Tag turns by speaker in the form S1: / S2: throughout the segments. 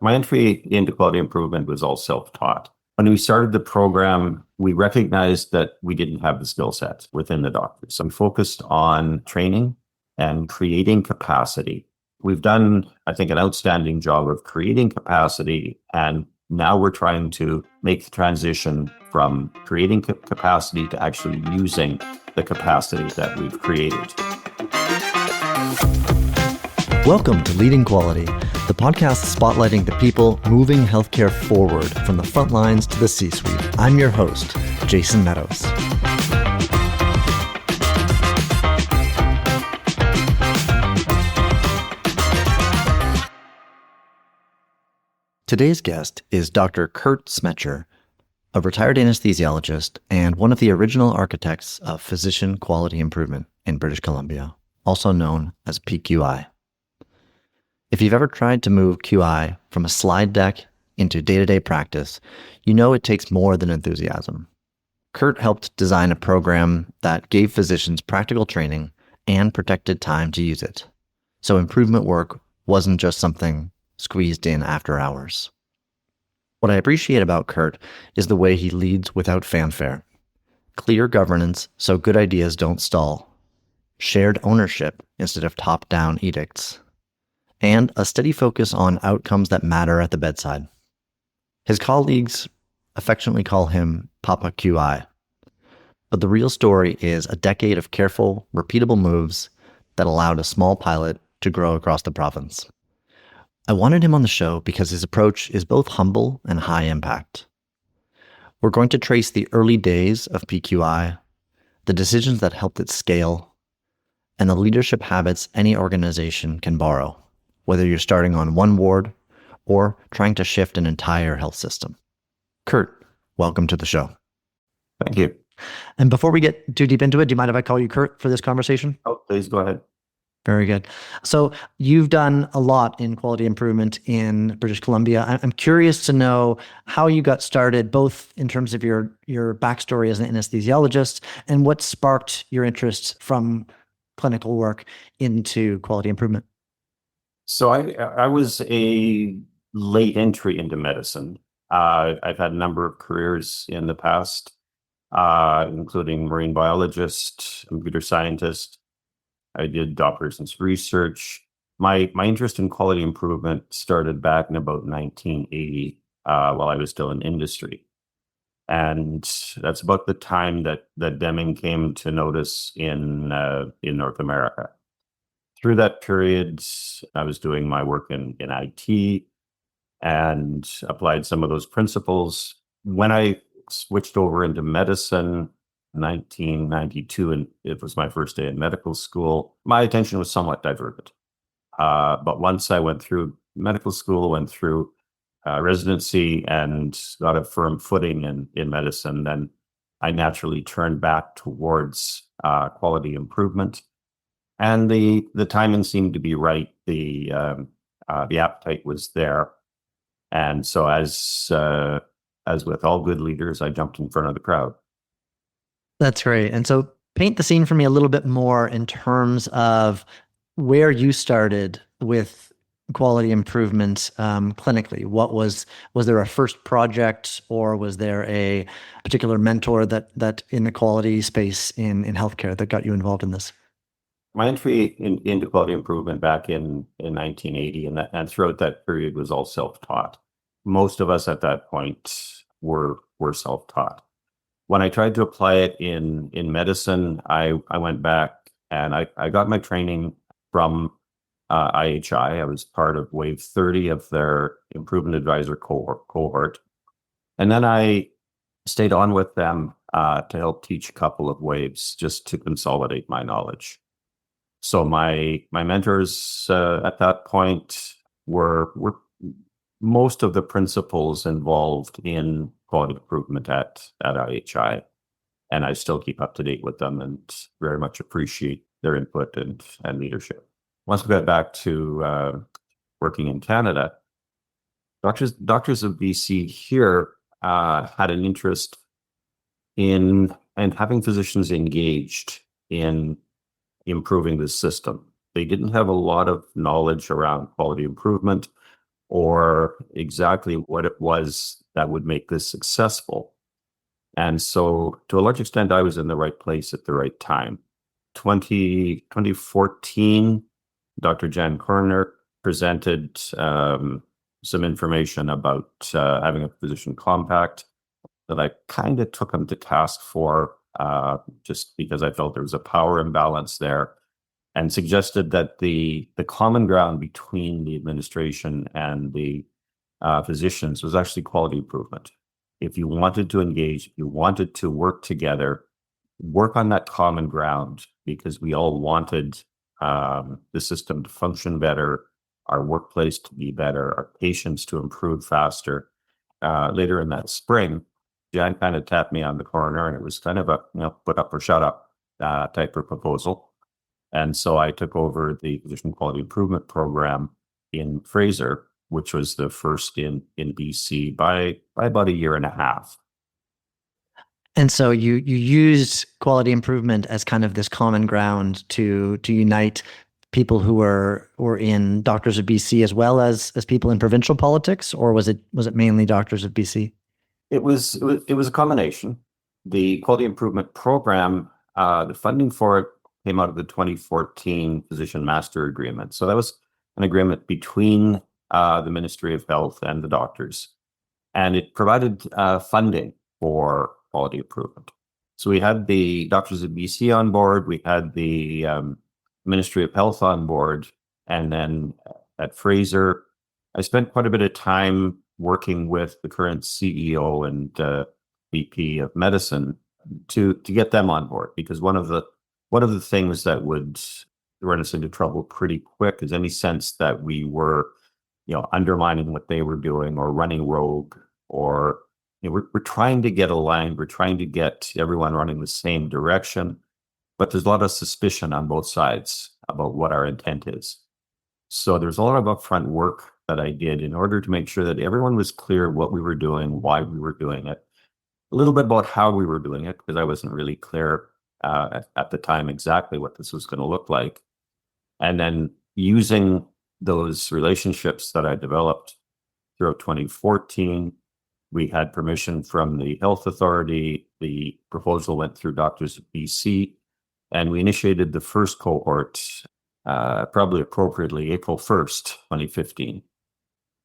S1: My entry into quality improvement was all self-taught. When we started the program, we recognized that we didn't have the skill sets within the doctors. So we focused on training and creating capacity. We've done, I think, an outstanding job of creating capacity, and now we're trying to make the transition from creating capacity to actually using the capacity that we've created.
S2: Welcome to Leading Quality, the podcast spotlighting the people moving healthcare forward from the front lines to the C-suite. I'm your host, Jason Meadows. Today's guest is Dr. Curt Smecher, a retired anesthesiologist and one of the original architects of physician quality improvement in British Columbia, also known as PQI. If you've ever tried to move QI from a slide deck into day-to-day practice, you know it takes more than enthusiasm. Curt helped design a program that gave physicians practical training and protected time to use it. So improvement work wasn't just something squeezed in after hours. What I appreciate about Curt is the way he leads without fanfare. Clear governance so good ideas don't stall. Shared ownership instead of top-down edicts. And a steady focus on outcomes that matter at the bedside. His colleagues affectionately call him Papa QI. But the real story is a decade of careful, repeatable moves that allowed a small pilot to grow across the province. I wanted him on the show because his approach is both humble and high impact. We're going to trace the early days of PQI, the decisions that helped it scale, and the leadership habits any organization can borrow, whether you're starting on one ward or trying to shift an entire health system. Curt, welcome to the show.
S1: Thank you.
S2: And before we get too deep into it, do you mind if I call you Curt for this conversation?
S1: Oh, please go ahead.
S2: Very good. So you've done a lot in quality improvement in British Columbia. I'm curious to know how you got started, both in terms of your backstory as an anesthesiologist and what sparked your interest from clinical work into quality improvement.
S1: So I was a late entry into medicine. I've had a number of careers in the past, including marine biologist, computer scientist. I did operations research. My interest in quality improvement started back in about 1980, while I was still in industry. And that's about the time that Deming came to notice in North America. Through that period, I was doing my work in IT and applied some of those principles. When I switched over into medicine, 1992, and it was my first day in medical school, my attention was somewhat diverted. But once I went through medical school, went through residency and got a firm footing in medicine, then I naturally turned back towards quality improvement. And the timing seemed to be right. The appetite was there. And so as with all good leaders, I jumped in front of the crowd.
S2: That's great. And so paint the scene for me a little bit more in terms of where you started with quality improvement clinically. Was there a first project, or was there a particular mentor that in the quality space in healthcare that got you involved in this?
S1: My entry into quality improvement back in 1980, and throughout that period was all self-taught. Most of us at that point were self-taught. When I tried to apply it in medicine, I went back and I got my training from IHI. I was part of wave 30 of their improvement advisor cohort. And then I stayed on with them to help teach a couple of waves just to consolidate my knowledge. So my mentors at that point were most of the principles involved in quality improvement at IHI, and I still keep up to date with them and very much appreciate their input and leadership. Once we got back to working in Canada, doctors of BC here had an interest in having physicians engaged in improving the system. They didn't have a lot of knowledge around quality improvement. or exactly what it was that would make this successful. And so, to a large extent, I was in the right place at the right time. 2014, Dr. Jan Korner presented some information about having a physician compact that I kind of took him to task for, just because I felt there was a power imbalance there, and suggested that the common ground between the administration and the physicians was actually quality improvement. If you wanted to engage, if you wanted to work together, work on that common ground, because we all wanted the system to function better, our workplace to be better, our patients to improve faster. Later in that spring, Jan kind of tapped me on the corner, and it was kind of a put up or shut up type of proposal. And so I took over the physician quality improvement program in Fraser, which was the first in BC by about a year and a half.
S2: And so you used quality improvement as kind of this common ground to unite people who were in Doctors of BC as well as people in provincial politics, or was it mainly Doctors of BC?
S1: It was a combination. The quality improvement program, the funding for it came out of the 2014 Physician Master Agreement. So that was an agreement between the Ministry of Health and the doctors, and it provided funding for quality improvement. So we had the Doctors of BC on board, we had the Ministry of Health on board, and then at Fraser, I spent quite a bit of time working with the current CEO and VP of medicine to get them on board, because one of the things that would run us into trouble pretty quick is any sense that we were undermining what they were doing or running rogue, or we're trying to get aligned, we're trying to get everyone running the same direction, but there's a lot of suspicion on both sides about what our intent is. So there's a lot of upfront work that I did in order to make sure that everyone was clear what we were doing, why we were doing it, a little bit about how we were doing it, because I wasn't really clear at the time exactly what this was going to look like. And then using those relationships that I developed throughout 2014, we had permission from the health authority. The proposal went through Doctors of BC, and we initiated the first cohort, probably appropriately, April 1st, 2015.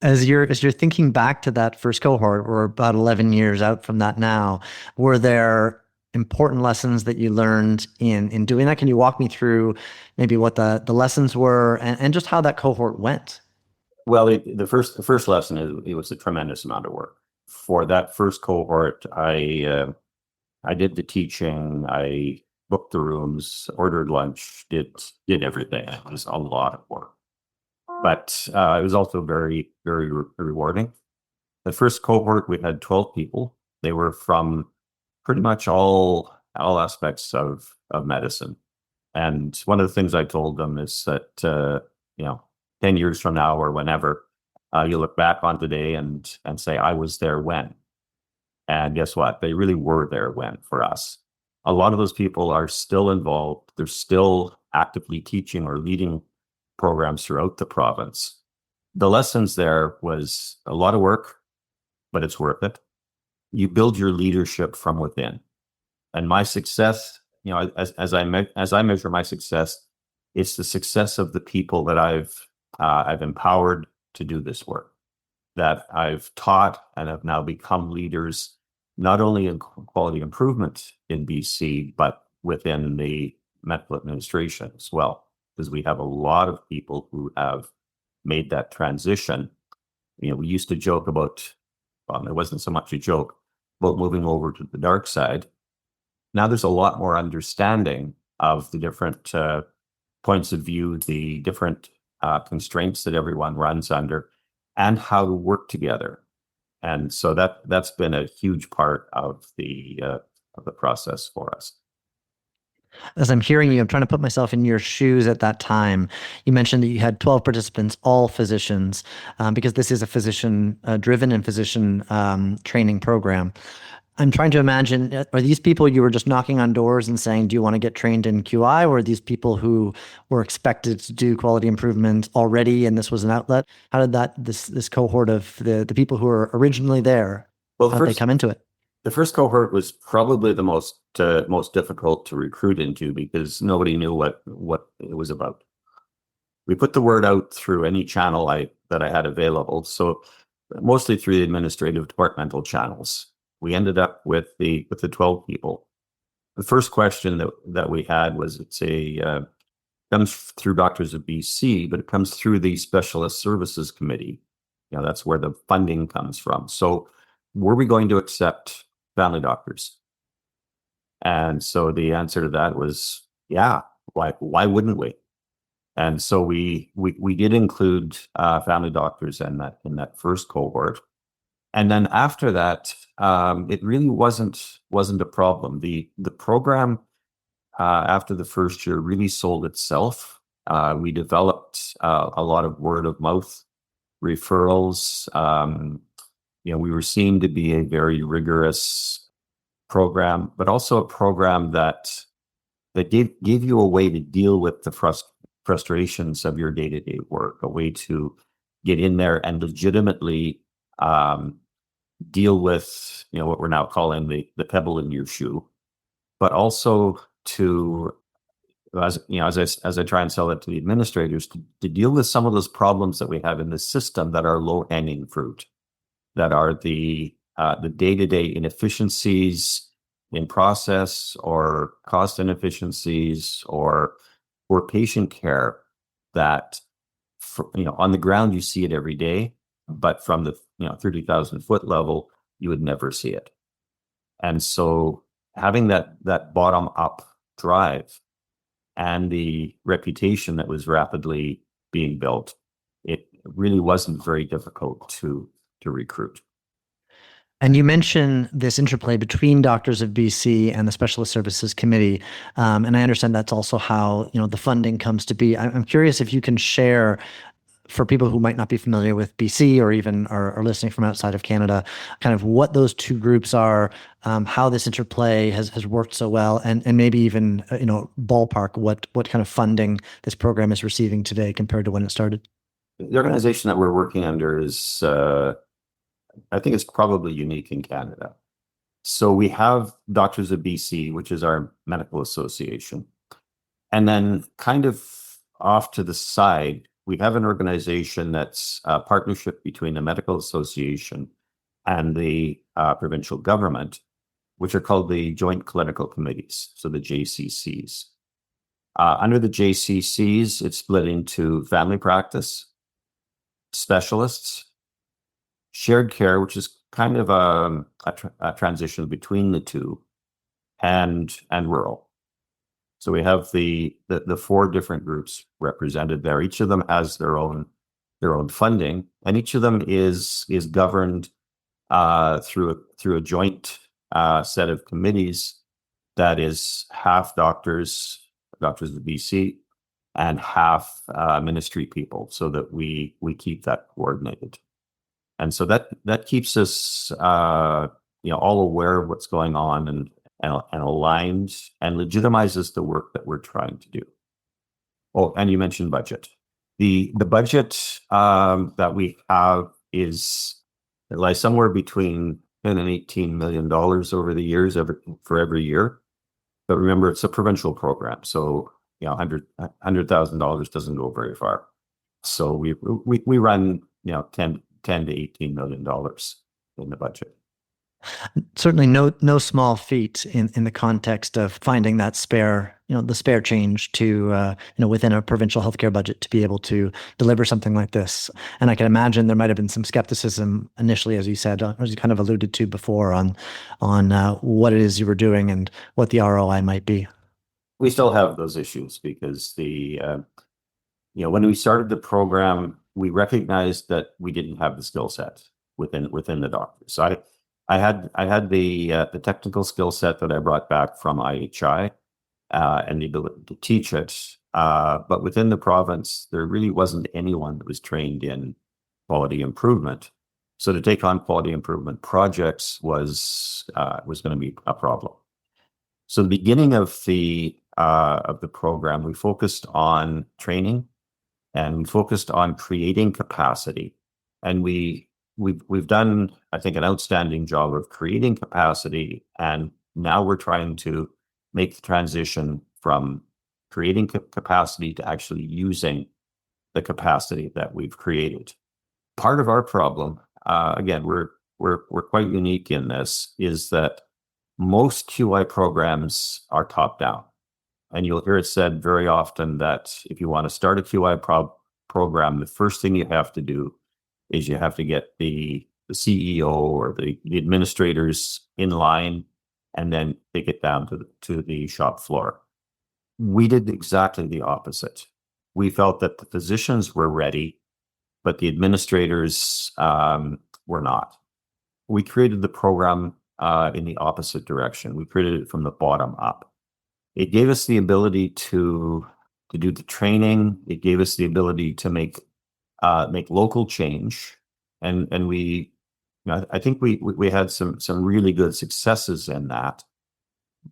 S2: As you're thinking back to that first cohort, we're about 11 years out from that now, were there important lessons that you learned in doing that? Can you walk me through maybe what the lessons were and just how that cohort went?
S1: Well, the first lesson is it was a tremendous amount of work. For that first cohort, I did the teaching, I booked the rooms, ordered lunch, did everything. It was a lot of work, but it was also very, very rewarding. The first cohort, we had 12 people. They were from pretty much all aspects of medicine. And one of the things I told them is that 10 years from now or whenever, you look back on today and say, I was there when. And guess what? They really were there when for us. A lot of those people are still involved. They're still actively teaching or leading programs throughout the province. The lessons there was a lot of work, but it's worth it. You build your leadership from within. And my success, as I measure my success, it's the success of the people that I've empowered to do this work, that I've taught and have now become leaders, not only in quality improvement in BC, but within the medical administration as well, because we have a lot of people who have made that transition. We used to joke about, well, it wasn't so much a joke, about moving over to the dark side. Now there's a lot more understanding of the different points of view, the different constraints that everyone runs under, and how to work together. And so that's been a huge part of the process for us.
S2: As I'm hearing you, I'm trying to put myself in your shoes at that time. You mentioned that you had 12 participants, all physicians, because this is a physician driven and physician training program. I'm trying to imagine, are these people you were just knocking on doors and saying, do you want to get trained in QI? Or are these people who were expected to do quality improvement already and this was an outlet? How did this cohort of the people who were originally there,
S1: Well,
S2: how did they come into it?
S1: the first cohort was probably the most difficult to recruit into because nobody knew what it was about. We put the word out through any channel that I had available, so mostly through the administrative departmental channels. We ended up with the 12 people. The first question that we had was comes through Doctors of BC, but it comes through the Specialist Services Committee. That's where the funding comes from. So were we going to accept family doctors? And so the answer to that was, yeah, why wouldn't we? And so we did include family doctors in that first cohort. And then after that, it really wasn't a problem. The program after the first year really sold itself. We developed a lot of word of mouth referrals. We were seen to be a very rigorous program, but also a program that gave you a way to deal with the frustrations of your day-to-day work, a way to get in there and legitimately deal with what we're now calling the pebble in your shoe, but also to as I try and sell it to the administrators to deal with some of those problems that we have in the system that are low-hanging fruit, that are the day-to-day inefficiencies in process or cost inefficiencies or patient care that on the ground you see it every day, but from the 30,000-foot level you would never see it. And so having that bottom up drive and the reputation that was rapidly being built, it really wasn't very difficult to recruit.
S2: And you mentioned this interplay between Doctors of BC and the Specialist Services Committee, and I understand that's also how the funding comes to be. I'm curious if you can share, for people who might not be familiar with BC or even are listening from outside of Canada, kind of what those two groups are, how this interplay has worked so well, and maybe even ballpark what kind of funding this program is receiving today compared to when it started.
S1: The organization that we're working under is, I think it's probably unique in Canada. So we have Doctors of BC, which is our medical association. And then kind of off to the side, we have an organization that's a partnership between the medical association and the provincial government, which are called the Joint Clinical Committees, so the JCCs. Under the JCCs, it's split into family practice, specialists, shared care, which is kind of a transition between the two, and rural. So we have the four different groups represented there. Each of them has their own funding, and each of them is governed through a joint set of committees that is half Doctors of BC, and half ministry people, so that we keep that coordinated. And so that keeps us all aware of what's going on and aligned and legitimizes the work that we're trying to do. Oh, and you mentioned budget. The budget that we have it lies somewhere between $10 and $18 million over the years for every year. But remember, it's a provincial program, so $100,000 doesn't go very far. So we run 10 to $18 million in the budget.
S2: Certainly no small feat in the context of finding that the spare change to within a provincial healthcare budget to be able to deliver something like this. And I can imagine there might have been some skepticism initially, as you said, as you kind of alluded to before, on what it is you were doing and what the ROI might be.
S1: We still have those issues because when we started the program, we recognized that we didn't have the skill set within the doctors. So I had the technical skill set that I brought back from IHI and the ability to teach it, but within the province there really wasn't anyone that was trained in quality improvement. So to take on quality improvement projects was going to be a problem. So the beginning of the program, we focused on training and we focused on creating capacity. And we've done, I think, an outstanding job of creating capacity. And now we're trying to make the transition from creating capacity to actually using the capacity that we've created. Part of our problem, again, we're quite unique in this, is that most QI programs are top down. And you'll hear it said very often that if you want to start a QI program, the first thing you have to do is you have to get the CEO or the administrators in line and then take it down to the shop floor. We did exactly the opposite. We felt that the physicians were ready, but the administrators were not. We created the program in the opposite direction. We created it from the bottom up. It gave us the ability to do the training. It gave us the ability to make local change, and we, I think we had some really good successes in that.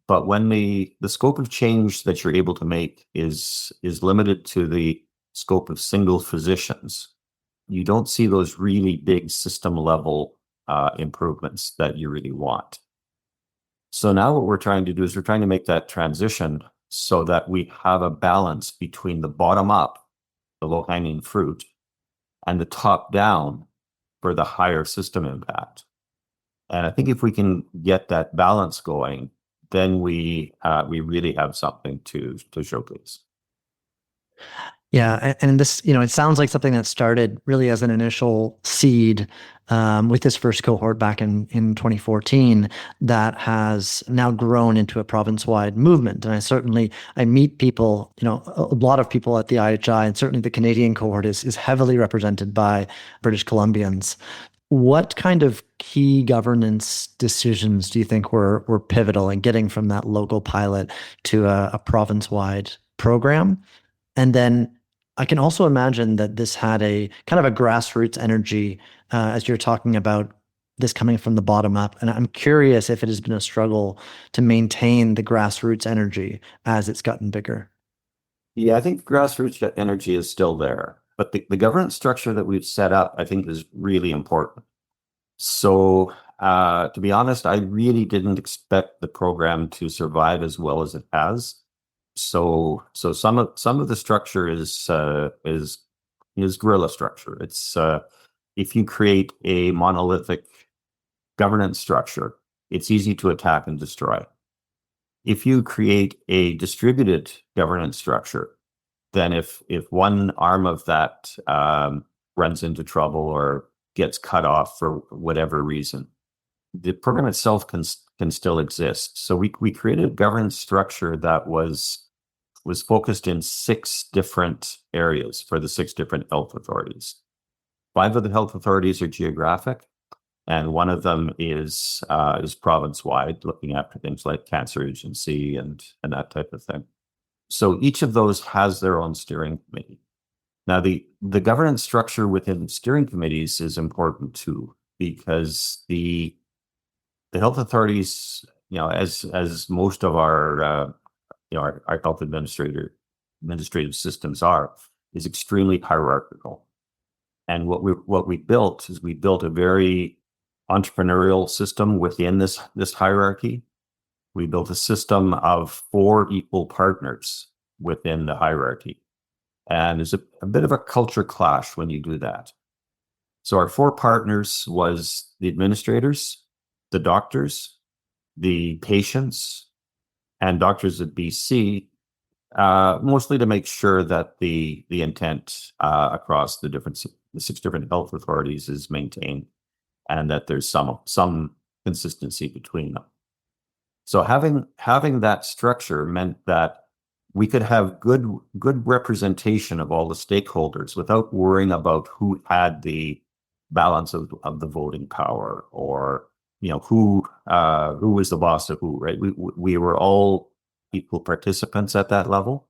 S1: But when the scope of change that you're able to make is limited to the scope of single physicians, you don't see those really big system level improvements that you really want. So now what we're trying to do is we're trying to make that transition so that we have a balance between the bottom up, the low hanging fruit, and the top down for the higher system impact. And I think if we can get that balance going, then we really have something to showcase.
S2: Yeah, and this, it sounds like something that started really as an initial seed with this first cohort back in 2014 that has now grown into a province-wide movement. And I meet people, a lot of people at the IHI, and certainly the Canadian cohort is heavily represented by British Columbians. What kind of key governance decisions do you think were pivotal in getting from that local pilot to a province-wide program? And then I can also imagine that this had a kind of a grassroots energy as you're talking about this coming from the bottom up. And I'm curious if it has been a struggle to maintain the grassroots energy as it's gotten bigger.
S1: Yeah, I think grassroots energy is still there, but the governance structure that we've set up, I think, is really important. So to be honest, I really didn't expect the program to survive as well as it has. So some of the structure is guerrilla structure. It's if you create a monolithic governance structure, it's easy to attack and destroy. If you create a distributed governance structure, then if one arm of that runs into trouble or gets cut off for whatever reason, the program itself can still exist. So we created a governance structure that was focused in 6 different areas for the 6 different health authorities. 5 of the health authorities are geographic, and one of them is province-wide, looking after things like cancer agency and that type of thing. So each of those has their own steering committee. Now, the governance structure within steering committees is important too, because the health authorities, as most of our our health administrative systems is extremely hierarchical. And what we built is we built a very entrepreneurial system within this hierarchy. We built a system of 4 equal partners within the hierarchy. And there's a bit of a culture clash when you do that. So our 4 partners was the administrators, the doctors, the patients, and doctors at BC, mostly to make sure that the intent across the 6 different health authorities is maintained, and that there's some consistency between them. So having that structure meant that we could have good representation of all the stakeholders without worrying about who had the balance of the voting power, or who was the boss of who, right? We were all equal participants at that level.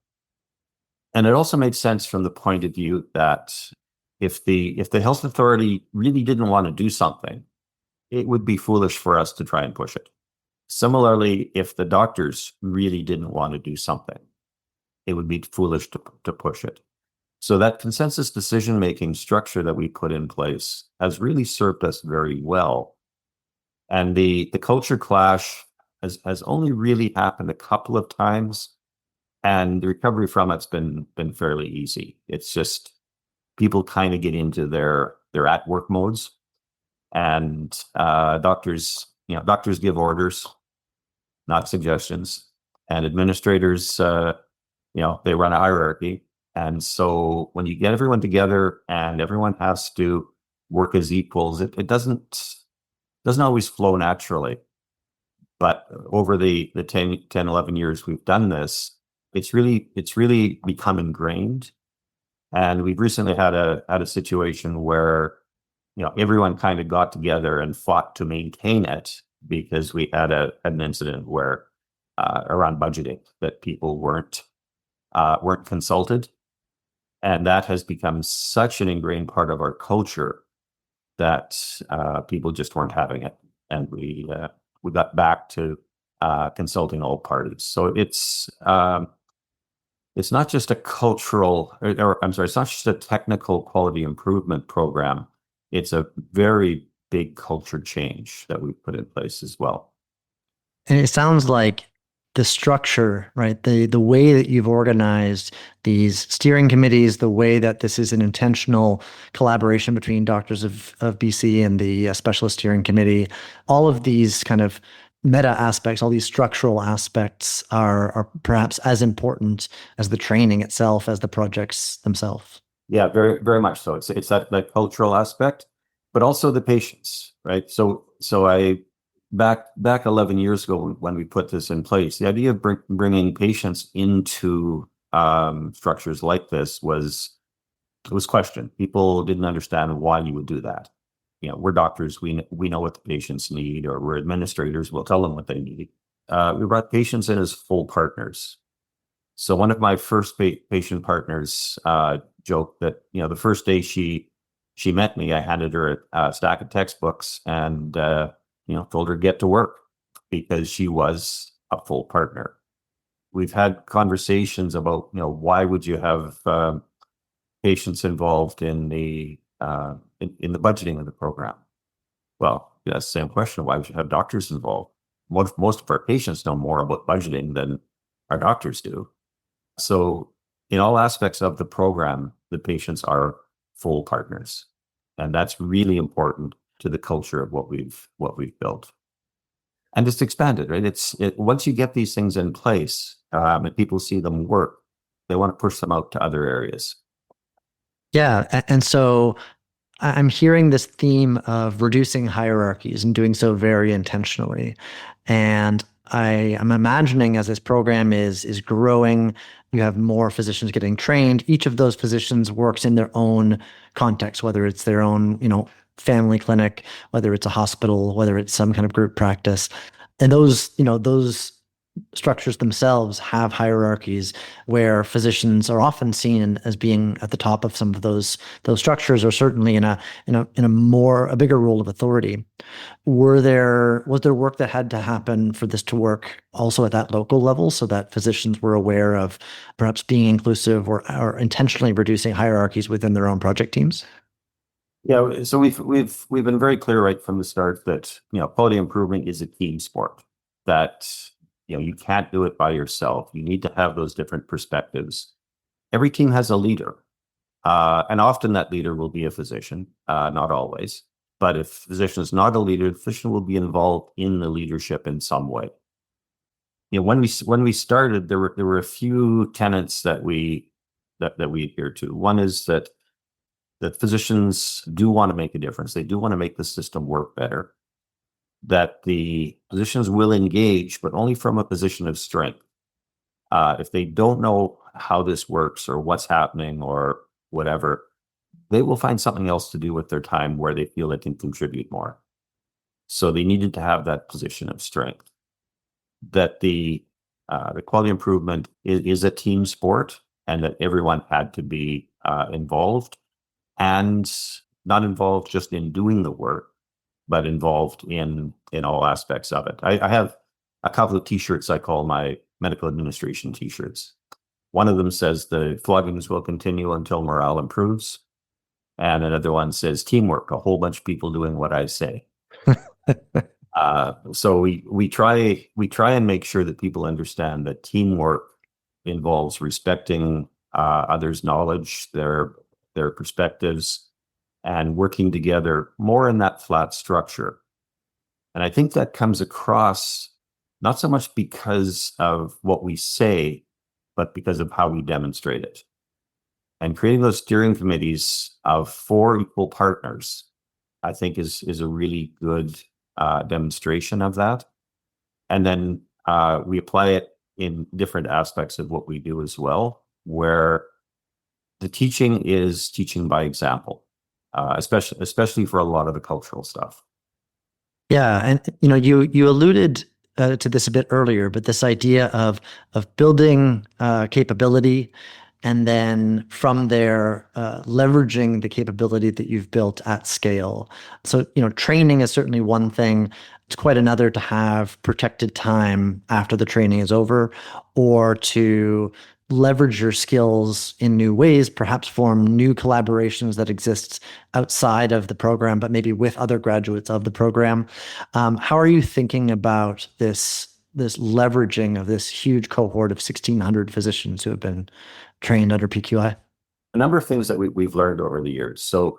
S1: And it also made sense from the point of view that If the health authority really didn't want to do something, it would be foolish for us to try and push it. Similarly, if the doctors really didn't want to do something, it would be foolish to push it. So that consensus decision-making structure that we put in place has really served us very well. And the culture clash has only really happened a couple of times, and the recovery from it's been fairly easy. It's just people kind of get into their at work modes, and doctors give orders, not suggestions, and administrators they run a hierarchy. And so when you get everyone together and everyone has to work as equals, it doesn't always flow naturally. But over the 10, 11 years we've done this, it's really become ingrained. And we've recently had a situation where everyone kind of got together and fought to maintain it, because we had an incident where around budgeting, that people weren't consulted, and that has become such an ingrained part of our culture that people just weren't having it, and we got back to consulting all parties. So it's not just a cultural, or I'm sorry, it's not just a technical quality improvement program. It's a very big culture change that we've put in place as well.
S2: And it sounds like the structure, right? The way that you've organized these steering committees, the way that this is an intentional collaboration between doctors of BC and the specialist steering committee, all of these kind of meta aspects, all these structural aspects are perhaps as important as the training itself, as the projects themselves.
S1: Yeah, very, very much so. It's that cultural aspect, but also the patients, right? So I back 11 years ago when we put this in place, the idea of bringing patients into structures like this was questioned. People didn't understand why you would do that. We're doctors, we know what the patients need, or we're administrators, we'll tell them what they need. We brought patients in as full partners. So one of my first patient partners joked that the first day she met me, I handed her a stack of textbooks and told her to get to work, because she was a full partner. We've had conversations about why would you have patients involved in the budgeting of the program? Well, that's the same question. Why would you have doctors involved? Most of our patients know more about budgeting than our doctors do. So in all aspects of the program, the patients are full partners. And that's really important to the culture of what we've built. And it's expanded, right? Once you get these things in place and people see them work, they want to push them out to other areas.
S2: Yeah. And so I'm hearing this theme of reducing hierarchies and doing so very intentionally. And I'm imagining, as this program is growing, you have more physicians getting trained. Each of those physicians works in their own context, whether it's their own, family clinic, whether it's a hospital, whether it's some kind of group practice. And those structures themselves have hierarchies where physicians are often seen as being at the top of some of those structures, or certainly in a bigger role of authority. Was there work that had to happen for this to work also at that local level, so that physicians were aware of perhaps being inclusive or intentionally reducing hierarchies within their own project teams?
S1: Yeah, so we've been very clear right from the start that quality improvement is a team sport. That you can't do it by yourself. You need to have those different perspectives. Every team has a leader, and often that leader will be a physician, not always. But if physician is not a leader, the physician will be involved in the leadership in some way. When we started, there were a few tenets that we adhere to. One is that physicians do want to make a difference. They do want to make the system work better. That the physicians will engage, but only from a position of strength. If they don't know how this works or what's happening or whatever, they will find something else to do with their time where they feel they can contribute more. So they needed to have that position of strength. That the quality improvement is a team sport, and that everyone had to be involved. and not involved just in doing the work, but involved in all aspects of it. I have a couple of T-shirts I call my medical administration T-shirts. One of them says the floggings will continue until morale improves, and another one says teamwork, a whole bunch of people doing what I say. So we try and make sure that people understand that teamwork involves respecting others' knowledge, their perspectives, and working together more in that flat structure. And I think that comes across not so much because of what we say, but because of how we demonstrate it. And creating those steering committees of 4 equal partners, I think is a really good demonstration of that. And then we apply it in different aspects of what we do as well, where the teaching is teaching by example, especially for a lot of the cultural stuff.
S2: Yeah, and you alluded to this a bit earlier, but this idea of building capability, and then from there leveraging the capability that you've built at scale. So training is certainly one thing. It's quite another to have protected time after the training is over, or to leverage your skills in new ways, perhaps form new collaborations that exist outside of the program, but maybe with other graduates of the program. How are you thinking about this leveraging of this huge cohort of 1,600 physicians who have been trained under PQI?
S1: A number of things that we've learned over the years. So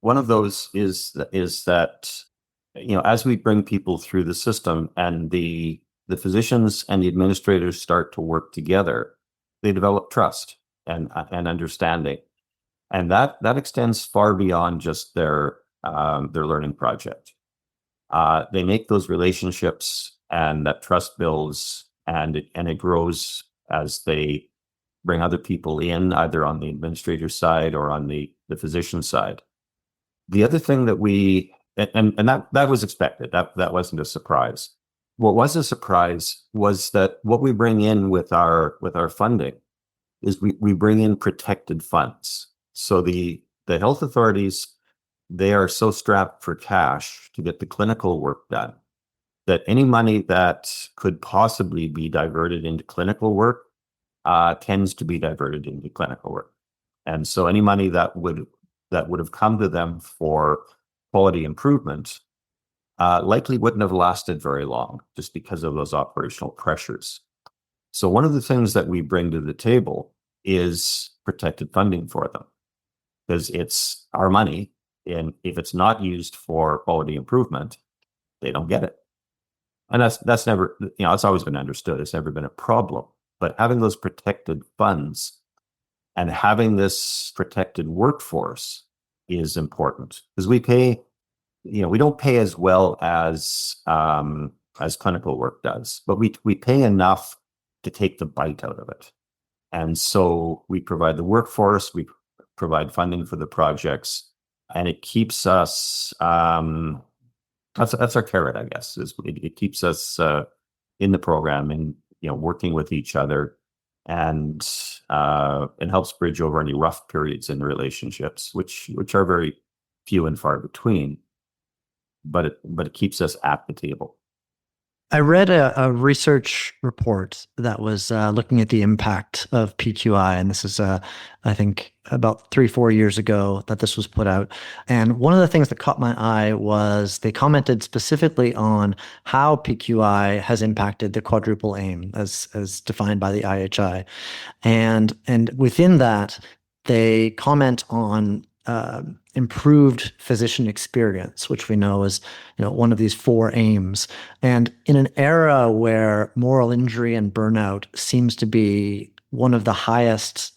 S1: one of those is that as we bring people through the system and the physicians and the administrators start to work together, they develop trust and understanding, and that extends far beyond just their learning project. They make those relationships, and that trust builds, and it grows as they bring other people in, either on the administrator side or on the physician side. The other thing that that was expected. That wasn't a surprise. What was a surprise was that what we bring in with our funding is we bring in protected funds. So the health authorities, they are so strapped for cash to get the clinical work done that any money that could possibly be diverted into clinical work tends to be diverted into clinical work. And so any money that would have come to them for quality improvement likely wouldn't have lasted very long, just because of those operational pressures. So one of the things that we bring to the table is protected funding for them, because it's our money, and if it's not used for quality improvement, they don't get it. And that's never, it's always been understood. It's never been a problem. But having those protected funds and having this protected workforce is important, because we pay, we don't pay as well as clinical work does, but we pay enough to take the bite out of it. And so we provide the workforce, we provide funding for the projects, and it keeps us, that's our carrot, I guess. It keeps us in the program and, working with each other, and it helps bridge over any rough periods in relationships, which are very few and far between, but it keeps us at the table.
S2: I read a research report that was looking at the impact of PQI, and this is, I think, about 3-4 years ago that this was put out. And one of the things that caught my eye was they commented specifically on how PQI has impacted the quadruple aim as defined by the IHI, and within that, they comment on improved physician experience, which we know is one of these 4 aims. And in an era where moral injury and burnout seems to be one of the highest,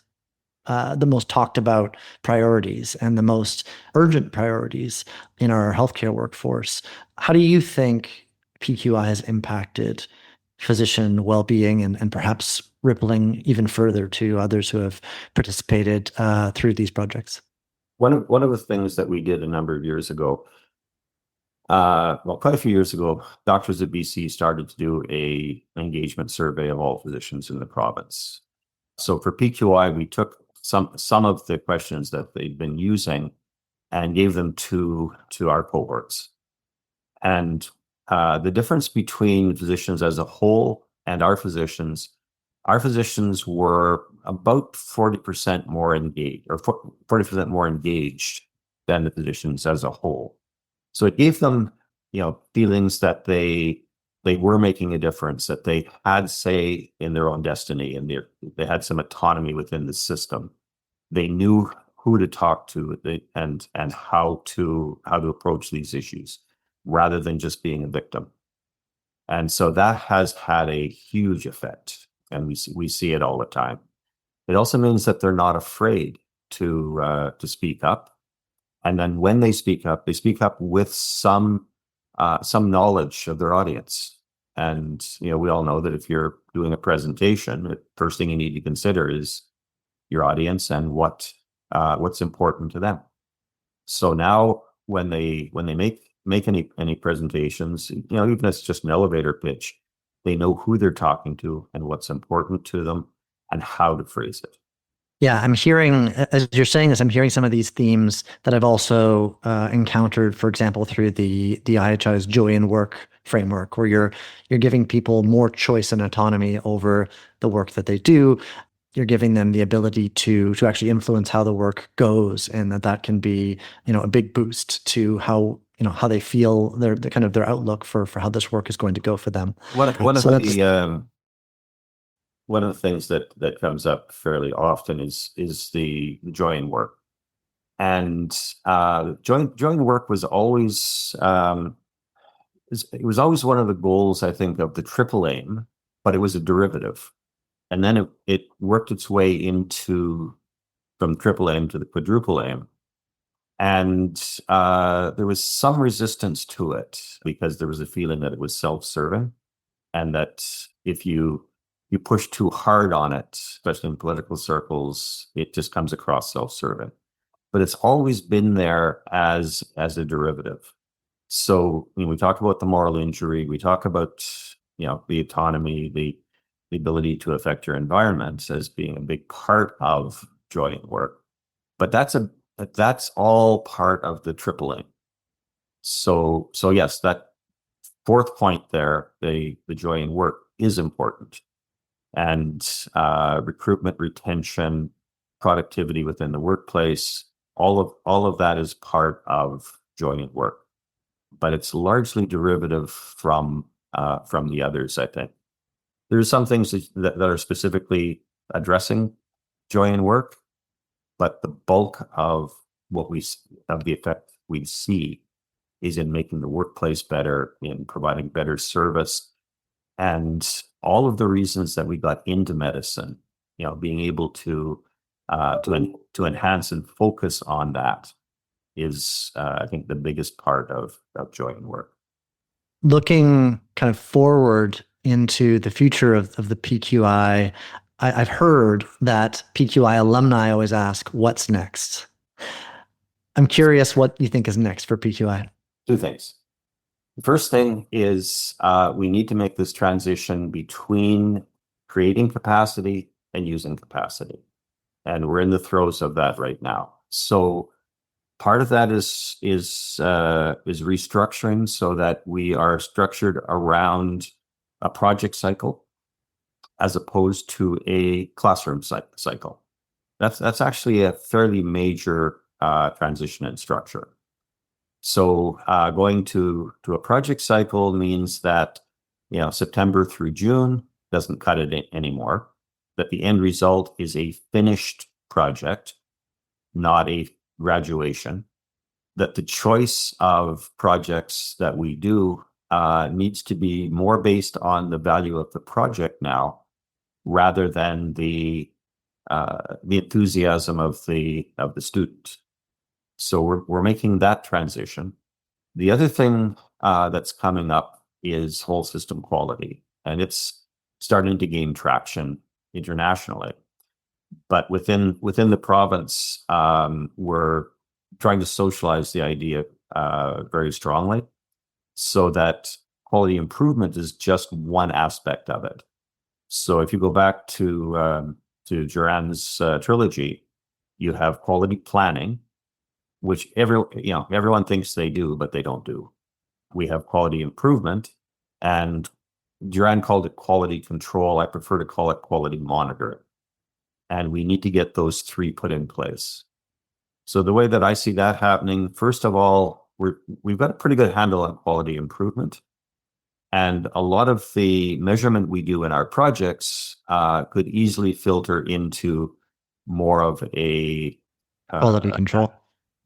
S2: the most talked about priorities and the most urgent priorities in our healthcare workforce, how do you think PQI has impacted physician well-being and perhaps rippling even further to others who have participated through these projects?
S1: One of the things that we did a number of years ago, quite a few years ago, Doctors of BC started to do an engagement survey of all physicians in the province. So for PQI, we took some of the questions that they'd been using and gave them to our cohorts. And the difference between physicians as a whole and our physicians were about 40% more engaged, or 40% more engaged than the physicians as a whole. So it gave them, feelings that they were making a difference, that they had say in their own destiny, and they had some autonomy within the system. They knew who to talk to and how to approach these issues, rather than just being a victim. And so that has had a huge effect, and we see it all the time. It also means that they're not afraid to speak up, and then when they speak up with some knowledge of their audience. And we all know that if you're doing a presentation, the first thing you need to consider is your audience and what's important to them. So now when they make any presentations, even if it's just an elevator pitch, they know who they're talking to and what's important to them and how to phrase it.
S2: Yeah, I'm hearing, as you're saying this, I'm hearing some of these themes that I've also encountered, for example, through the IHI's Joy in Work framework, where you're giving people more choice and autonomy over the work that they do. You're giving them the ability to actually influence how the work goes, and that can be, a big boost to how they feel, their kind of their outlook for how this work is going to go for them.
S1: One of the things that comes up fairly often is the joy in work, and joy in work was always it was always one of the goals, I think, of the triple aim, but it was a derivative, and then it worked its way from triple aim to the quadruple aim, and there was some resistance to it because there was a feeling that it was self-serving, and that if you push too hard on it, especially in political circles, it just comes across self-serving. But it's always been there as a derivative. So we talk about the moral injury, we talk about the autonomy, the ability to affect your environment as being a big part of joy in work. But that's all part of the tripling. So yes, that fourth point there, the joy in work, is important. And recruitment, retention, productivity within the workplace, all of that is part of joy in work, but it's largely derivative from the others. I think there's some things that are specifically addressing joy in work, but the bulk of the effect we see is in making the workplace better, in providing better service. And all of the reasons that we got into medicine, being able to enhance and focus on that is, I think, the biggest part of joy in work.
S2: Looking kind of forward into the future of the PQI, I've heard that PQI alumni always ask, "What's next?" I'm curious what you think is next for PQI.
S1: Two things. The first thing is we need to make this transition between creating capacity and using capacity. And we're in the throes of that right now. So part of that is restructuring so that we are structured around a project cycle as opposed to a classroom cycle. That's actually a fairly major transition in structure. So going to a project cycle means that September through June doesn't cut it anymore. That the end result is a finished project, not a graduation. That the choice of projects that we do needs to be more based on the value of the project now, rather than the enthusiasm of the student. So we're making that transition. The other thing that's coming up is whole system quality, and it's starting to gain traction internationally. But within the province, we're trying to socialize the idea very strongly, so that quality improvement is just one aspect of it. So if you go back to Duran's trilogy, you have quality planning, which everyone thinks they do, but they don't do. We have quality improvement, and Duran called it quality control. I prefer to call it quality monitoring. And we need to get those three put in place. So the way that I see that happening, first of all, we've got a pretty good handle on quality improvement. And a lot of the measurement we do in our projects could easily filter into more of
S2: Quality control.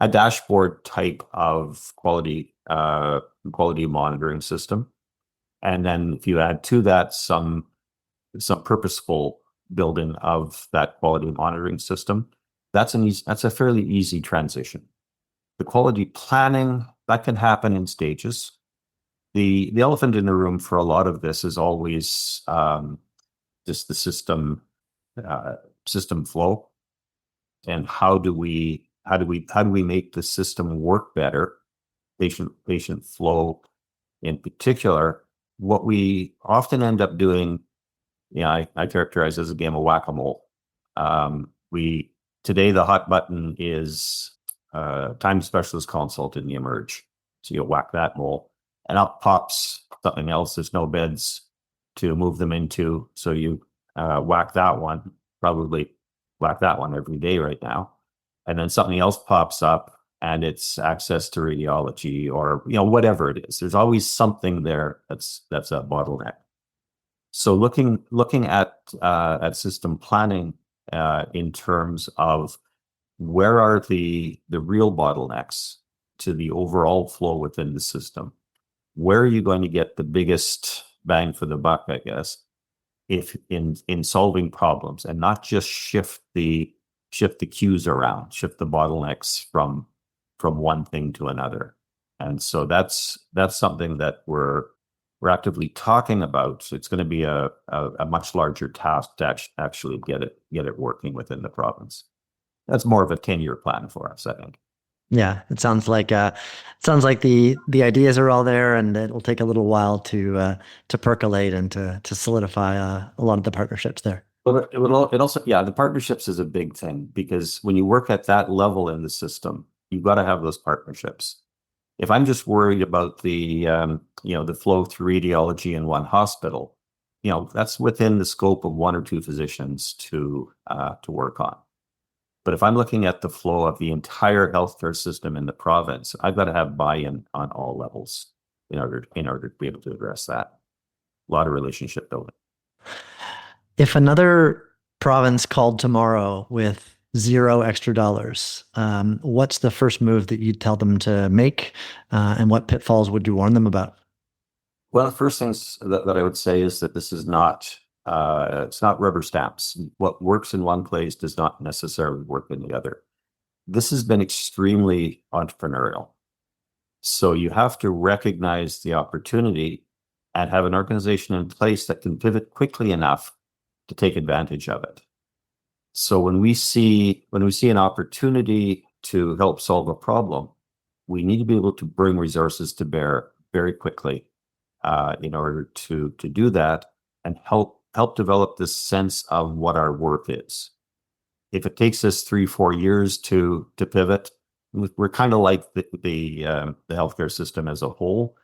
S1: a dashboard type of quality monitoring system. And then if you add to that some purposeful building of that quality monitoring system, that's a fairly easy transition. The quality planning, that can happen in stages. The elephant in the room for a lot of this is always just the system flow, and how do we make the system work better, patient flow in particular. What we often end up doing, I characterize as a game of whack-a-mole. Today the hot button is time specialist consult in the emerge. So you whack that mole, and up pops something else. There's no beds to move them into, so you whack that one. Probably whack that one every day right now, and then something else pops up, and it's access to radiology, or whatever it is. There's always something there that's a bottleneck. So looking at system planning in terms of where are the real bottlenecks to the overall flow within the system, where are you going to get the biggest bang for the buck, I guess, if in solving problems, and not just shift the queues around, shift the bottlenecks from one thing to another. And so that's something that we're actively talking about. So it's going to be a much larger task to actually get it working within the province. That's more of a 10-year plan for us, I think.
S2: Yeah, it sounds like the ideas are all there, and it'll take a little while to percolate and to solidify a lot of the partnerships there.
S1: Well, it also, the partnerships is a big thing, because when you work at that level in the system, you've got to have those partnerships. If I'm just worried about the flow through radiology in one hospital, that's within the scope of one or two physicians to work on. But if I'm looking at the flow of the entire healthcare system in the province, I've got to have buy-in on all levels in order to be able to address that. A lot of relationship building.
S2: If another province called tomorrow with $0 extra dollars, what's the first move that you'd tell them to make, and what pitfalls would you warn them about?
S1: Well, the first things that I would say is that this is not it's not rubber stamps. What works in one place does not necessarily work in the other. This has been extremely entrepreneurial. So you have to recognize the opportunity and have an organization in place that can pivot quickly enough to take advantage of it. So when we see an opportunity to help solve a problem, we need to be able to bring resources to bear very quickly in order to do that, and help develop this sense of what our worth is. If it takes us 3-4 years to pivot, we're kind of like the healthcare system as a whole,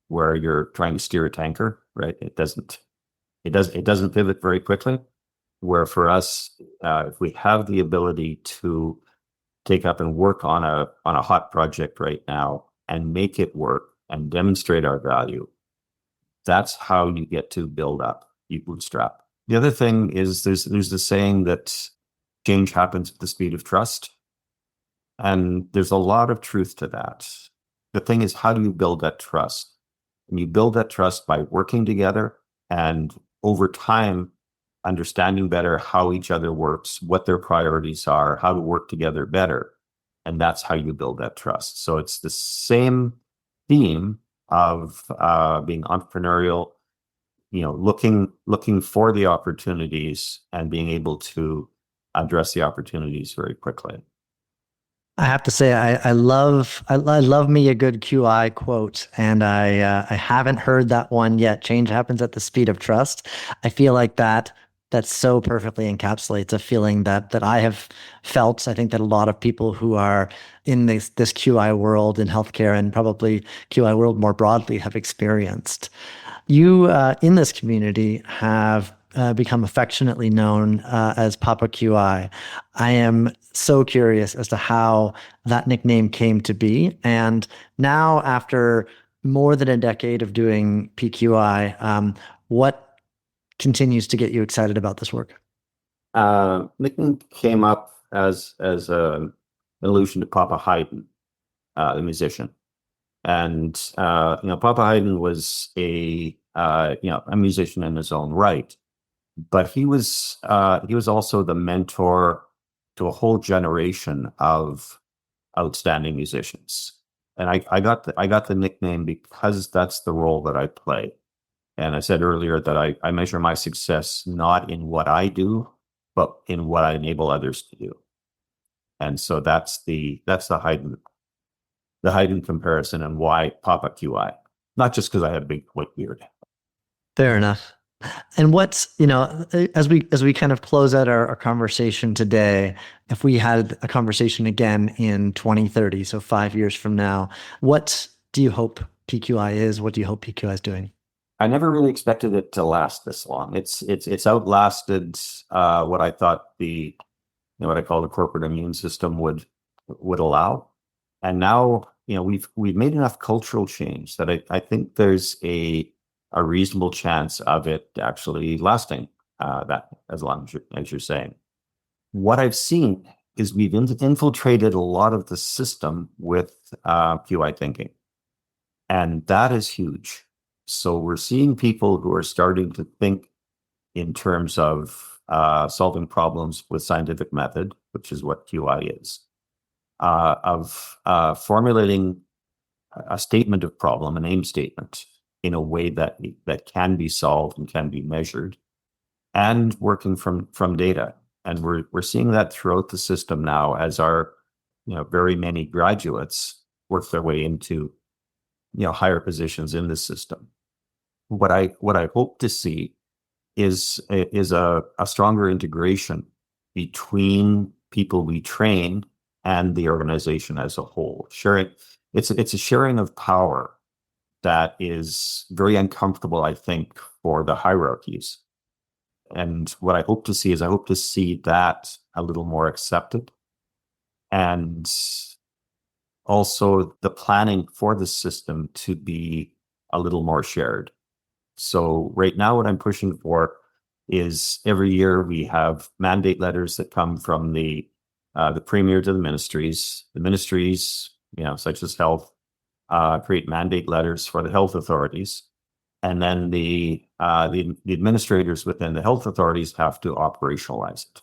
S1: where you're trying to steer a tanker, right? It doesn't pivot very quickly. Where for us, if we have the ability to take up and work on a hot project right now and make it work and demonstrate our value, that's how you get to build up. You bootstrap. The other thing is there's the saying that change happens at the speed of trust. And there's a lot of truth to that. The thing is, how do you build that trust? And you build that trust by working together, and over time, understanding better how each other works, what their priorities are, how to work together better. And that's how you build that trust. So it's the same theme of being entrepreneurial, looking for the opportunities and being able to address the opportunities very quickly.
S2: I have to say, I love me a good QI quote, and I haven't heard that one yet. Change happens at the speed of trust. I feel like that that so perfectly encapsulates a feeling that I have felt. I think that a lot of people who are in this QI world in healthcare and probably QI world more broadly have experienced. You in this community have become affectionately known as Papa QI. I am so curious as to how that nickname came to be. And now, after more than a decade of doing PQI, what continues to get you excited about this work?
S1: Nickname came up as an allusion to Papa Haydn, the musician. And Papa Haydn was a musician in his own right, but he was also the mentor to a whole generation of outstanding musicians. And I got the nickname because that's the role that I play. And I said earlier that I measure my success not in what I do, but in what I enable others to do. And so that's the Haydn comparison and why Papa QI. Not just because I have a big white beard.
S2: Fair enough. And what's, as we kind of close out our conversation today, if we had a conversation again in 2030, so 5 years from now, what do you hope PQI is? What do you hope PQI is doing?
S1: I never really expected it to last this long. It's outlasted what I thought what I call the corporate immune system would allow. And now, we've made enough cultural change that I think there's a reasonable chance of it actually lasting that as long as you're saying. What I've seen is we've infiltrated a lot of the system with QI thinking, and that is huge. So we're seeing people who are starting to think in terms of solving problems with scientific method, which is what QI is, of formulating a statement of problem, an aim statement, in a way that can be solved and can be measured, and working from data. And we're seeing that throughout the system now as our very many graduates work their way into higher positions in the system. What I hope to see is a stronger integration between people we train and the organization as a whole. It's a sharing of power that is very uncomfortable, I think, for the hierarchies. And what I hope to see that a little more accepted, and also the planning for the system to be a little more shared. So right now, what I'm pushing for is every year we have mandate letters that come from the premier to the ministries. The ministries, such as health, create mandate letters for the health authorities, and then the administrators within the health authorities have to operationalize it.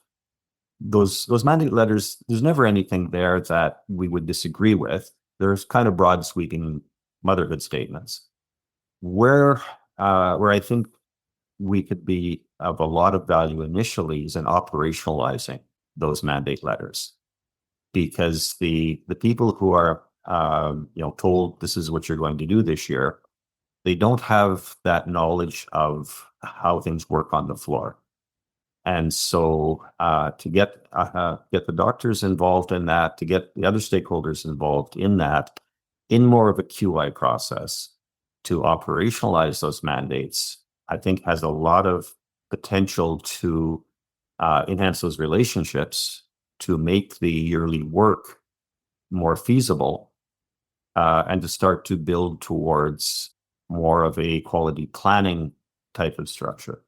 S1: Those mandate letters, there's never anything there that we would disagree with. There's kind of broad sweeping motherhood statements. Where I think we could be of a lot of value initially is in operationalizing those mandate letters, because the people who are told this is what you're going to do this year, they don't have that knowledge of how things work on the floor. And so to get the doctors involved in that, to get the other stakeholders involved in that, in more of a QI process, to operationalize those mandates, I think has a lot of potential to enhance those relationships, to make the yearly work more feasible, and to start to build towards more of a quality planning type of structure.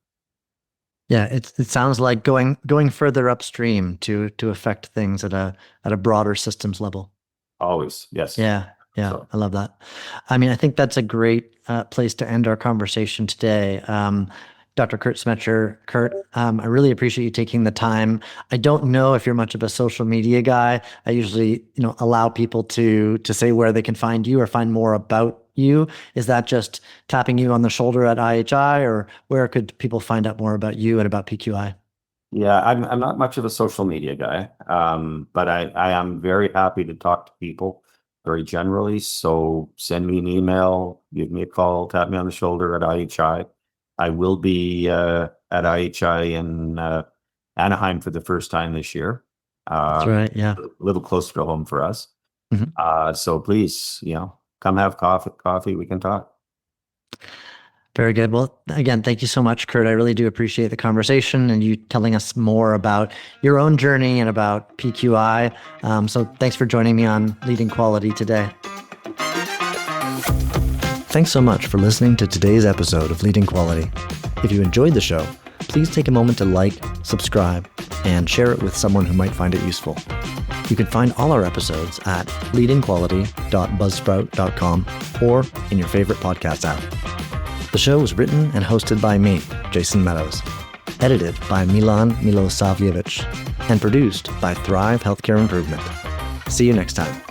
S2: Yeah, it sounds like going further upstream to affect things at a broader systems level.
S1: Always, yes.
S2: Yeah,
S1: So,
S2: I love that. I mean, I think that's a great place to end our conversation today. Dr. Curt Smecher, Curt, I really appreciate you taking the time. I don't know if you're much of a social media guy. I usually, allow people to say where they can find you or find more about you. Is that just tapping you on the shoulder at IHI, or where could people find out more about you and about PQI?
S1: yeah, I'm not much of a social media guy, but I am very happy to talk to people very generally. So send me an email, give me a call, tap me on the shoulder at IHI. I will be at IHI in Anaheim for the first time this year.
S2: That's right. Yeah.
S1: A little closer to home for us.
S2: Mhm.
S1: So please, come have coffee. We can talk.
S2: Very good. Well, again, thank you so much, Curt. I really do appreciate the conversation and you telling us more about your own journey and about PQI. So thanks for joining me on Leading Quality today. Thanks so much for listening to today's episode of Leading Quality. If you enjoyed the show, please take a moment to like, subscribe, and share it with someone who might find it useful. You can find all our episodes at leadingquality.buzzsprout.com or in your favorite podcast app. The show was written and hosted by me, Jason Meadows, edited by Milan Milosavljevic, and produced by Thrive Healthcare Improvement. See you next time.